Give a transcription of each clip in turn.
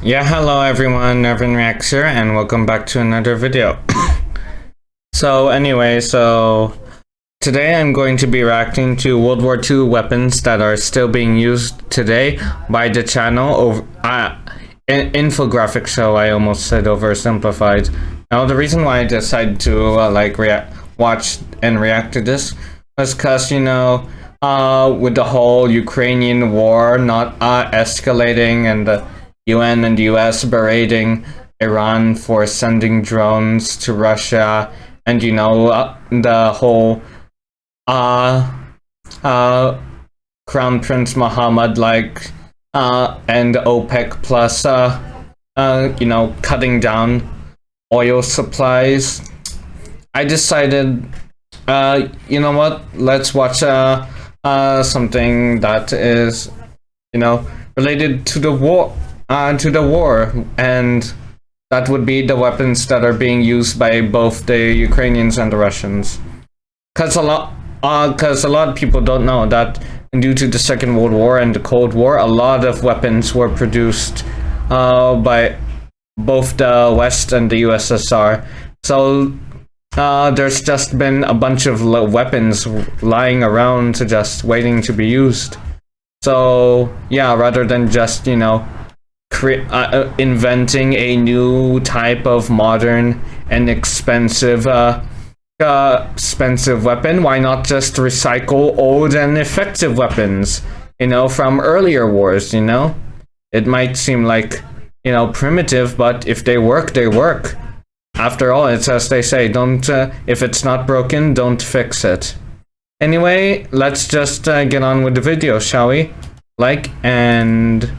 Yeah, hello everyone, Nervin Reacts here, and welcome back to another video. So today I'm going to be reacting to World War II weapons that are still being used today by the channel Infographics Show. I almost said oversimplified. Now the reason why I decided to watch and react to this was because, you know, with the whole Ukrainian war not escalating, and the UN and the US berating Iran for sending drones to Russia, and you know, the whole Crown Prince Mohammed and OPEC plus you know, cutting down oil supplies. I decided, you know what, let's watch something that is, you know, related to the war, and that would be the weapons that are being used by both the Ukrainians and the Russians. Because a lot of people don't know that due to the Second World War and the Cold War, a lot of weapons were produced by both the West and the USSR. So there's just been a bunch of weapons lying around just waiting to be used. So yeah, rather than just, you know, inventing a new type of modern and expensive weapon, why not just recycle old and effective weapons, you know, from earlier wars? You know, it might seem like, you know, primitive, but if they work, they work. After all, it's as they say, don't if it's not broken, don't fix it. Anyway, let's just get on with the video, shall we? Like and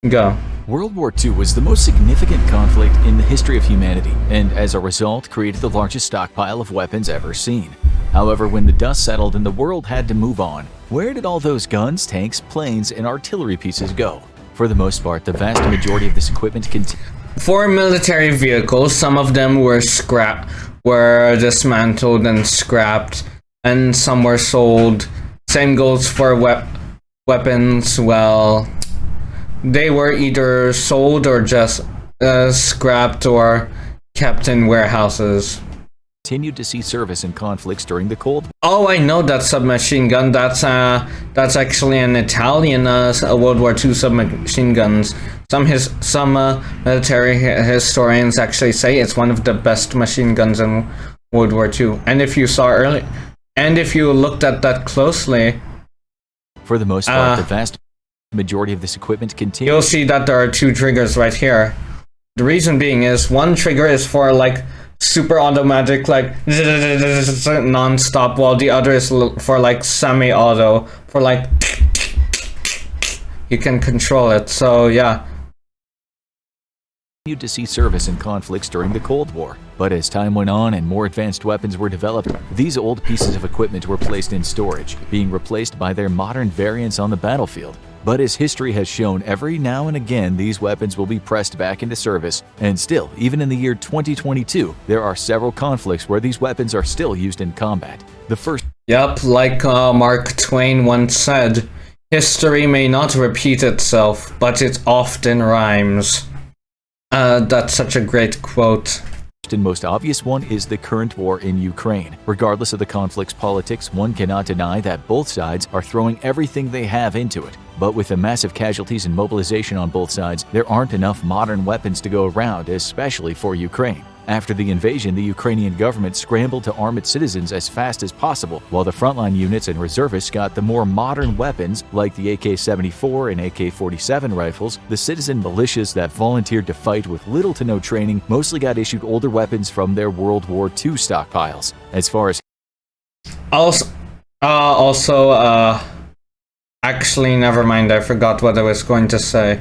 go. World War II was the most significant conflict in the history of humanity, and as a result created the largest stockpile of weapons ever seen. However, when the dust settled and the world had to move on, where did all those guns, tanks, planes, and artillery pieces go? For the most part, the vast majority of this equipment for military vehicles, some of them were dismantled and scrapped, and some were sold. Same goes for weapons. Well, they were either sold or just scrapped or kept in warehouses. Continued to see service in conflicts during the Cold War. Oh, I know that submachine gun. That's actually an Italian World War II submachine guns. Some military historians actually say it's one of the best machine guns in World War II. And if you looked at that closely, for the most part, the vast majority of this equipment continues. You'll see that there are two triggers right here. The reason being is one trigger is for like super automatic, like non-stop, while the other is for like semi-auto, for like you can control it. So yeah. Continued to see service in conflicts during the Cold War, but as time went on and more advanced weapons were developed, these old pieces of equipment were placed in storage, being replaced by their modern variants on the battlefield. But as history has shown, every now and again these weapons will be pressed back into service, and still, even in the year 2022, there are several conflicts where these weapons are still used in combat. The first— Yep, like Mark Twain once said, history may not repeat itself, but it often rhymes. That's such a great quote. And most obvious one is the current war in Ukraine. Regardless of the conflict's politics, one cannot deny that both sides are throwing everything they have into it. But with the massive casualties and mobilization on both sides, there aren't enough modern weapons to go around, especially for Ukraine. After the invasion, the Ukrainian government scrambled to arm its citizens as fast as possible, while the frontline units and reservists got the more modern weapons like the AK-74 and AK-47 rifles. The citizen militias that volunteered to fight with little to no training mostly got issued older weapons from their World War II stockpiles. As far as actually, never mind, I forgot what I was going to say.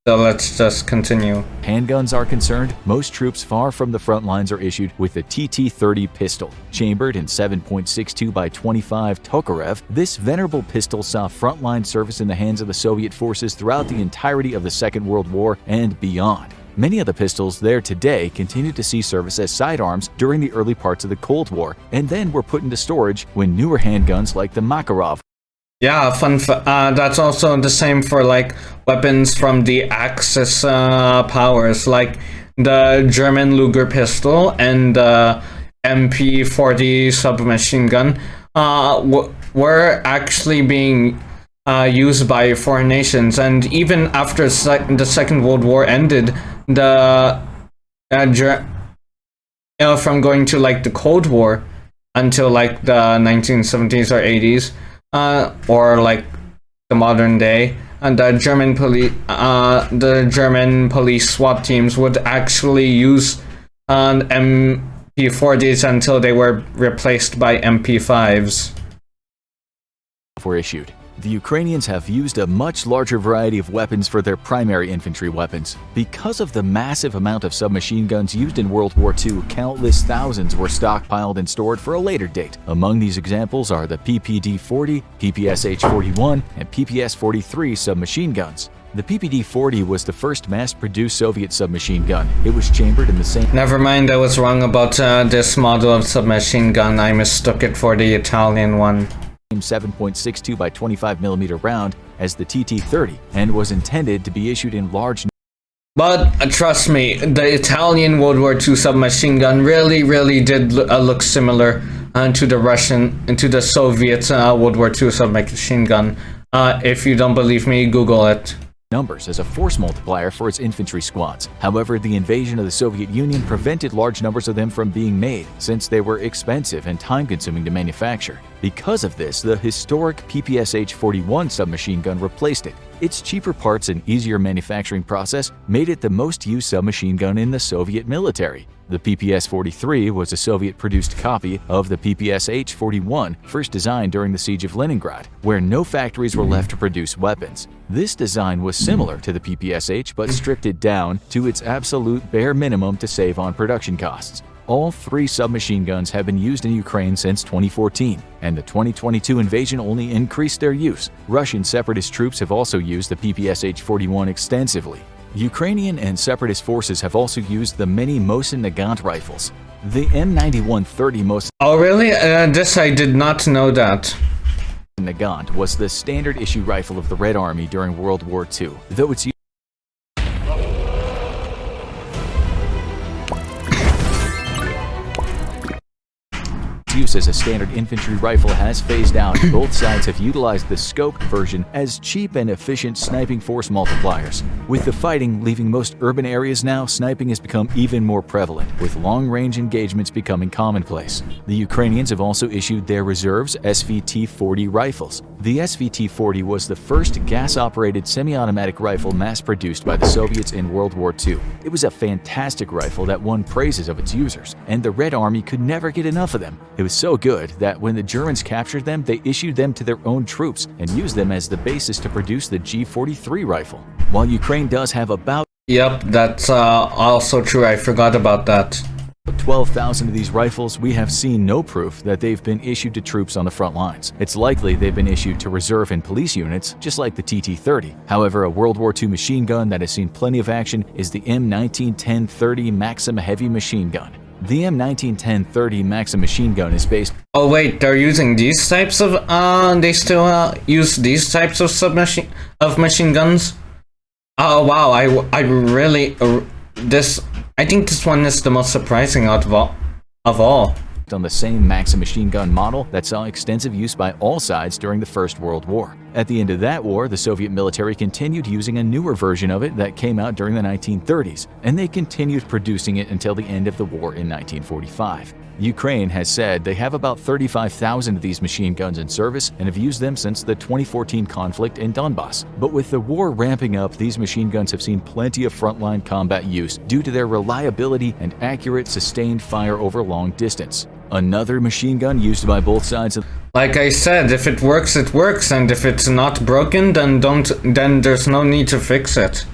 So let's just continue. Handguns are concerned, most troops far from the front lines are issued with the TT-30 pistol. Chambered in 7.62 by 25 Tokarev, this venerable pistol saw frontline service in the hands of the Soviet forces throughout the entirety of the Second World War and beyond. Many of the pistols there today continue to see service as sidearms during the early parts of the Cold War, and then were put into storage when newer handguns like the Makarov. Yeah, that's also the same for like weapons from the Axis powers, like the German Luger pistol and the MP40 submachine gun, were actually being used by foreign nations. And even after the Second World War ended, from going to like the Cold War until like the 1970s or 80s, or like the modern day, and the German police SWAT teams would actually use MP40s until they were replaced by MP5s. Were issued. The Ukrainians have used a much larger variety of weapons for their primary infantry weapons. Because of the massive amount of submachine guns used in World War II, countless thousands were stockpiled and stored for a later date. Among these examples are the PPD-40, PPSH-41, and PPS-43 submachine guns. The PPD-40 was the first mass-produced Soviet submachine gun. It was chambered in the same... Never mind, I was wrong about this model of submachine gun. I mistook it for the Italian one. 7.62 by 25mm round as the TT-30 and was intended to be issued in large... But trust me, the Italian World War II submachine gun really did look similar to the Soviet World War II submachine gun. If you don't believe me, Google it. Numbers as a force multiplier for its infantry squads. However, the invasion of the Soviet Union prevented large numbers of them from being made, since they were expensive and time-consuming to manufacture. Because of this, the historic PPSH-41 submachine gun replaced it. Its cheaper parts and easier manufacturing process made it the most used submachine gun in the Soviet military. The PPS-43 was a Soviet-produced copy of the PPSH-41, first designed during the Siege of Leningrad, where no factories were left to produce weapons. This design was similar to the PPSH but stripped it down to its absolute bare minimum to save on production costs. All three submachine guns have been used in Ukraine since 2014, and the 2022 invasion only increased their use. Russian separatist troops have also used the PPSH-41 extensively. Ukrainian and separatist forces have also used the many Mosin Nagant rifles. The M9130 Mosin... Oh really? This I did not know that. Nagant was the standard issue rifle of the Red Army during World War II, though its use as a standard infantry rifle has phased out. Both sides have utilized the scoped version as cheap and efficient sniping force multipliers. With the fighting leaving most urban areas now, sniping has become even more prevalent, with long-range engagements becoming commonplace. The Ukrainians have also issued their reserves SVT-40 rifles. The SVT-40 was the first gas-operated semi-automatic rifle mass-produced by the Soviets in World War II. It was a fantastic rifle that won praises of its users, and the Red Army could never get enough of them. It was so good that when the Germans captured them, they issued them to their own troops and used them as the basis to produce the G43 rifle. While Ukraine does have about... Yep, that's also true. I forgot about that. 12,000 of these rifles, we have seen no proof that they've been issued to troops on the front lines. It's likely they've been issued to reserve and police units, just like the TT-30. However, a World War II machine gun that has seen plenty of action is the M1910-30 Maxim heavy machine gun. The M1910-30 Maxim machine gun is based... Oh wait, they're using these types of... they still use these types of machine guns? Oh wow, I really... I think this one is the most surprising out of all. On the same Maxim machine gun model that saw extensive use by all sides during the First World War. At the end of that war, the Soviet military continued using a newer version of it that came out during the 1930s, and they continued producing it until the end of the war in 1945. Ukraine has said they have about 35,000 of these machine guns in service and have used them since the 2014 conflict in Donbass. But with the war ramping up, these machine guns have seen plenty of frontline combat use due to their reliability and accurate, sustained fire over long distance. Another machine gun used by both sides of... Like I said, if it works, and if it's not broken, then there's no need to fix it.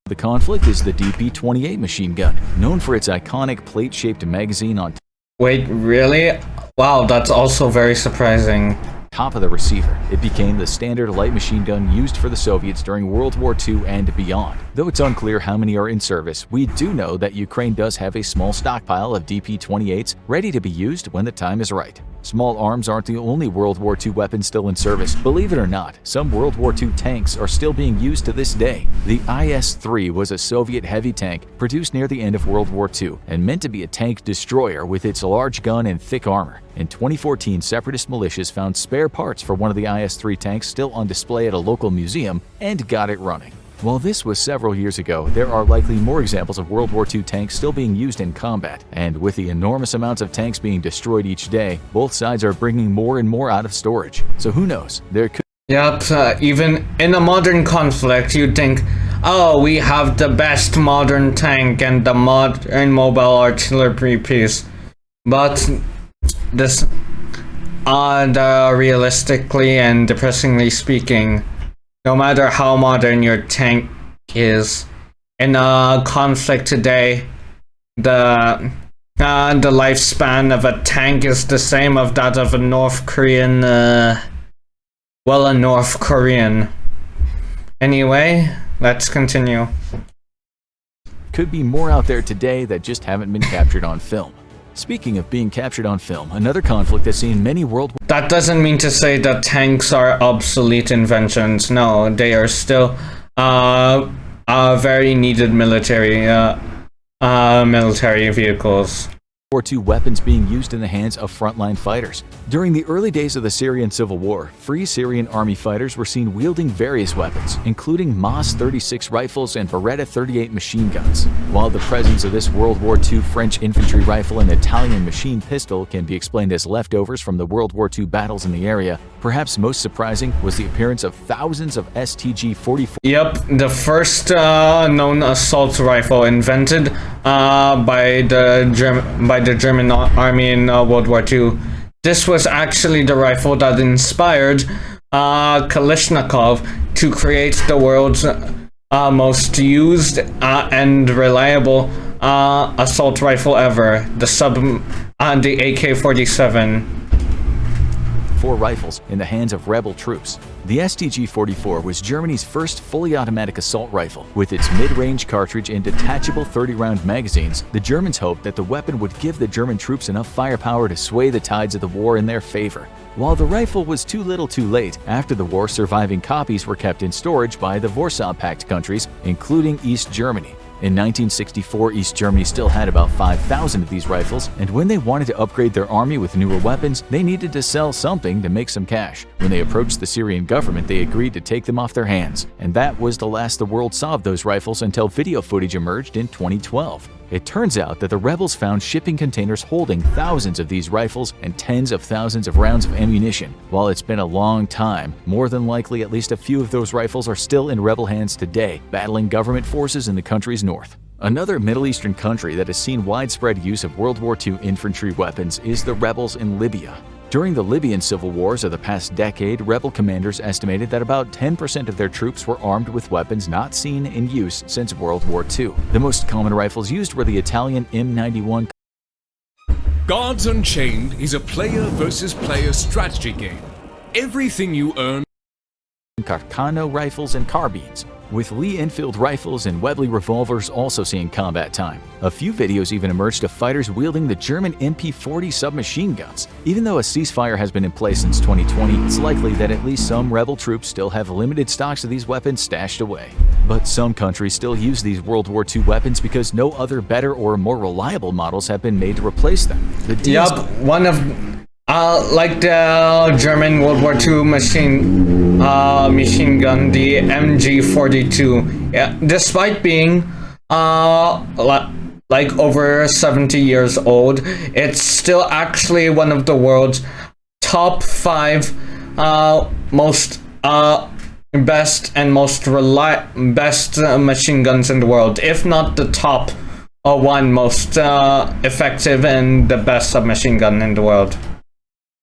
The conflict is the DP-28 machine gun, known for its iconic plate-shaped magazine on... Wait, really? Wow, that's also very surprising. Top of the receiver. It became the standard light machine gun used for the Soviets during World War II and beyond. Though it's unclear how many are in service, we do know that Ukraine does have a small stockpile of DP-28s ready to be used when the time is right. Small arms aren't the only World War II weapons still in service. Believe it or not, some World War II tanks are still being used to this day. The IS-3 was a Soviet heavy tank produced near the end of World War II and meant to be a tank destroyer with its large gun and thick armor. In 2014, separatist militias found spare parts for one of the IS-3 tanks still on display at a local museum and got it running. While this was several years ago, there are likely more examples of World War II tanks still being used in combat, and with the enormous amounts of tanks being destroyed each day, both sides are bringing more and more out of storage. So who knows, there could— Yep, even in a modern conflict, you'd think, oh, we have the best modern tank and the modern mobile artillery piece. But this, realistically and depressingly speaking, no matter how modern your tank is, in a conflict today, the lifespan of a tank is the same of that of a North Korean, a North Korean. Anyway, let's continue. Could be more out there today that just haven't been captured on film. Speaking of being captured on film, another conflict that's seen many world— That doesn't mean to say that tanks are obsolete inventions. No, they are still very needed military vehicles. War II weapons being used in the hands of frontline fighters. During the early days of the Syrian civil war, Free Syrian Army fighters were seen wielding various weapons, including Mas 36 rifles and Beretta 38 machine guns. While the presence of this World War II French infantry rifle and Italian machine pistol can be explained as leftovers from the World War II battles in the area, perhaps most surprising was the appearance of thousands of STG-44. Yep, the first known assault rifle invented by the German army in World War II. This was actually the rifle that inspired Kalashnikov to create the world's most used and reliable assault rifle ever, the AK-47. 4 rifles in the hands of rebel troops. The STG-44 was Germany's first fully automatic assault rifle. With its mid-range cartridge and detachable 30-round magazines, the Germans hoped that the weapon would give the German troops enough firepower to sway the tides of the war in their favor. While the rifle was too little too late, after the war surviving copies were kept in storage by the Warsaw Pact countries, including East Germany. In 1964, East Germany still had about 5,000 of these rifles, and when they wanted to upgrade their army with newer weapons, they needed to sell something to make some cash. When they approached the Syrian government, they agreed to take them off their hands, and that was the last the world saw of those rifles until video footage emerged in 2012. It turns out that the rebels found shipping containers holding thousands of these rifles and tens of thousands of rounds of ammunition. While it's been a long time, more than likely at least a few of those rifles are still in rebel hands today, battling government forces in the country's north. Another Middle Eastern country that has seen widespread use of World War II infantry weapons is the rebels in Libya. During the Libyan civil wars of the past decade, rebel commanders estimated that about 10% of their troops were armed with weapons not seen in use since World War II. The most common rifles used were the Italian M91. Gods Unchained is a player versus player strategy game. Everything you earn. Carcano rifles and carbines, with Lee Enfield rifles and Webley revolvers also seeing combat time. A few videos even emerged of fighters wielding the German MP-40 submachine guns. Even though a ceasefire has been in place since 2020, it's likely that at least some rebel troops still have limited stocks of these weapons stashed away. But some countries still use these World War II weapons because no other better or more reliable models have been made to replace them. Yup, one of like the German World War II machine gun, the MG42. Yeah, despite being like over 70 years old, it's still actually one of the world's top 5 most best and most best machine guns in the world, if not the top one most effective and the best submachine gun in the world.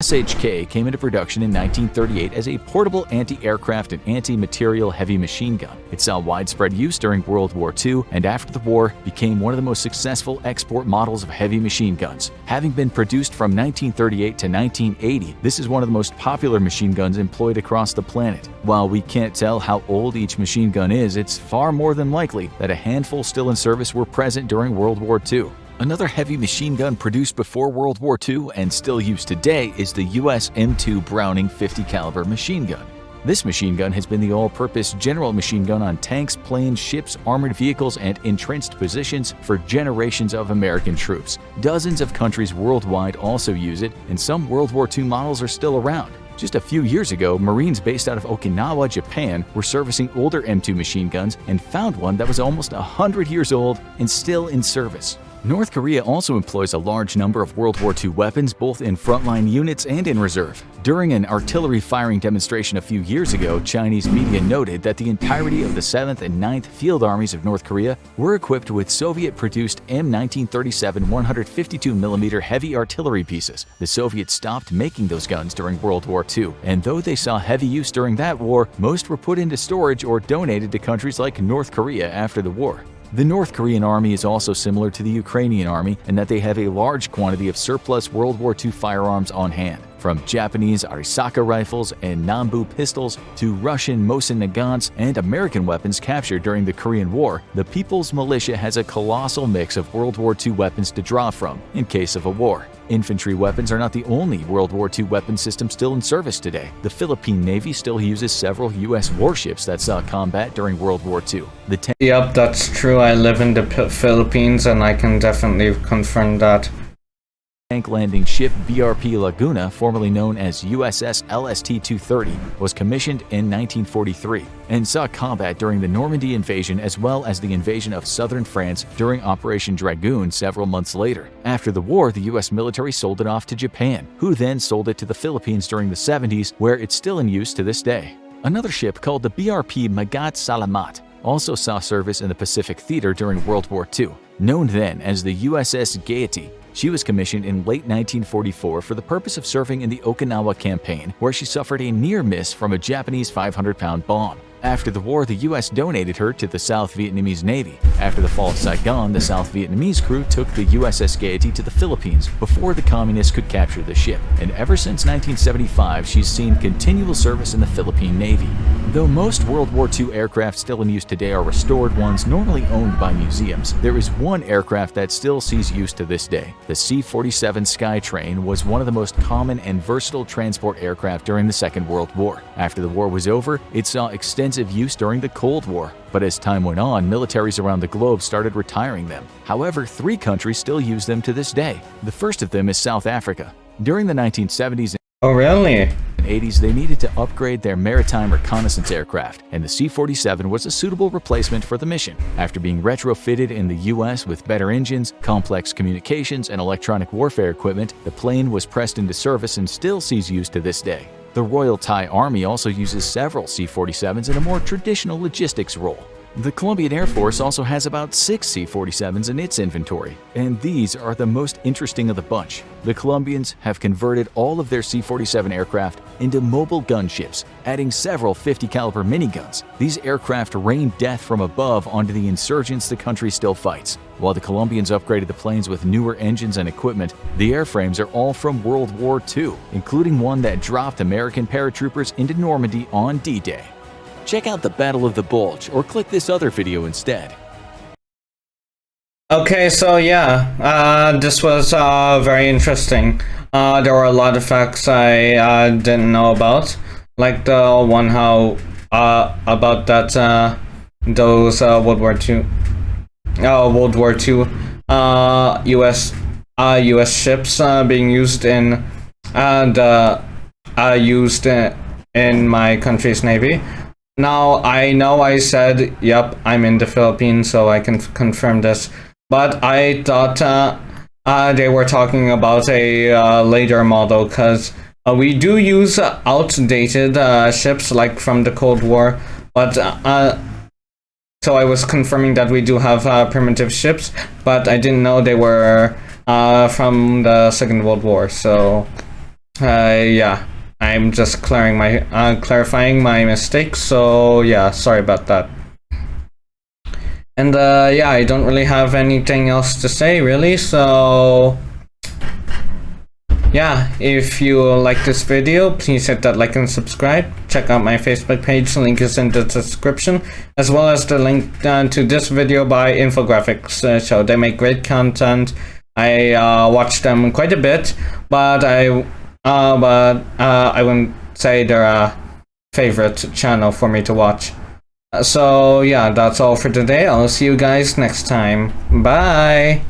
SHK came into production in 1938 as a portable anti-aircraft and anti-material heavy machine gun. It saw widespread use during World War II and after the war became one of the most successful export models of heavy machine guns. Having been produced from 1938 to 1980, this is one of the most popular machine guns employed across the planet. While we can't tell how old each machine gun is, it's far more than likely that a handful still in service were present during World War II. Another heavy machine gun produced before World War II and still used today is the US M2 Browning 50 caliber machine gun. This machine gun has been the all-purpose general machine gun on tanks, planes, ships, armored vehicles, and entrenched positions for generations of American troops. Dozens of countries worldwide also use it, and some World War II models are still around. Just a few years ago, Marines based out of Okinawa, Japan were servicing older M2 machine guns and found one that was almost 100 years old and still in service. North Korea also employs a large number of World War II weapons both in frontline units and in reserve. During an artillery firing demonstration a few years ago, Chinese media noted that the entirety of the 7th and 9th Field Armies of North Korea were equipped with Soviet-produced M1937 152mm heavy artillery pieces. The Soviets stopped making those guns during World War II, and though they saw heavy use during that war, most were put into storage or donated to countries like North Korea after the war. The North Korean army is also similar to the Ukrainian army in that they have a large quantity of surplus World War II firearms on hand. From Japanese Arisaka rifles and Nambu pistols to Russian Mosin Nagants and American weapons captured during the Korean War, the People's Militia has a colossal mix of World War II weapons to draw from in case of a war. Infantry weapons are not the only World War II weapon system still in service today. The Philippine Navy still uses several U.S. warships that saw combat during World War II. Yep, that's true. I live in the Philippines and I can definitely confirm that. Tank landing ship BRP Laguna, formerly known as USS LST-230, was commissioned in 1943 and saw combat during the Normandy invasion as well as the invasion of southern France during Operation Dragoon several months later. After the war, the U.S. military sold it off to Japan, who then sold it to the Philippines during the 70s, where it's still in use to this day. Another ship called the BRP Magat Salamat also saw service in the Pacific Theater during World War II. Known then as the USS Gaiety, she was commissioned in late 1944 for the purpose of serving in the Okinawa campaign, where she suffered a near miss from a Japanese 500-pound bomb. After the war, the U.S. donated her to the South Vietnamese Navy. After the fall of Saigon, the South Vietnamese crew took the USS Gaiety to the Philippines before the communists could capture the ship, and ever since 1975, she's seen continual service in the Philippine Navy. Though most World War II aircraft still in use today are restored ones normally owned by museums, there is one aircraft that still sees use to this day. The C-47 Skytrain was one of the most common and versatile transport aircraft during the Second World War. After the war was over, it saw extensive use during the Cold War, but as time went on, militaries around the globe started retiring them. However, 3 countries still use them to this day. The first of them is South Africa. During the 1970s Oh, really? and 80s, they needed to upgrade their maritime reconnaissance aircraft, and the C-47 was a suitable replacement for the mission. After being retrofitted in the U.S. with better engines, complex communications, and electronic warfare equipment, the plane was pressed into service and still sees use to this day. The Royal Thai Army also uses several C-47s in a more traditional logistics role. The Colombian Air Force also has about 6 C-47s in its inventory, and these are the most interesting of the bunch. The Colombians have converted all of their C-47 aircraft into mobile gunships, adding several 50 caliber miniguns. These aircraft rain death from above onto the insurgents the country still fights. While the Colombians upgraded the planes with newer engines and equipment, the airframes are all from World War II, including one that dropped American paratroopers into Normandy on D-Day. Check out the Battle of the Bulge, or click this other video instead. Okay, so yeah, this was very interesting. There were a lot of facts I didn't know about, like the one how about that those World War II U.S. ships being used in in my country's navy. Now, I know I said, yep, I'm in the Philippines, so I can confirm this, but I thought they were talking about a later model, because we do use outdated ships, like from the Cold War, but so I was confirming that we do have primitive ships, but I didn't know they were from the Second World War, so yeah. I'm just clarifying my mistake, so yeah, sorry about that. And yeah, I don't really have anything else to say, really, so yeah, if you like this video, please hit that like and subscribe. Check out my Facebook page, link is in the description, as well as the link to this video by Infographics Show. They make great content. I watch them quite a bit, but I wouldn't say they're a favorite channel for me to watch. So yeah, that's all for today. I'll see you guys next time. Bye!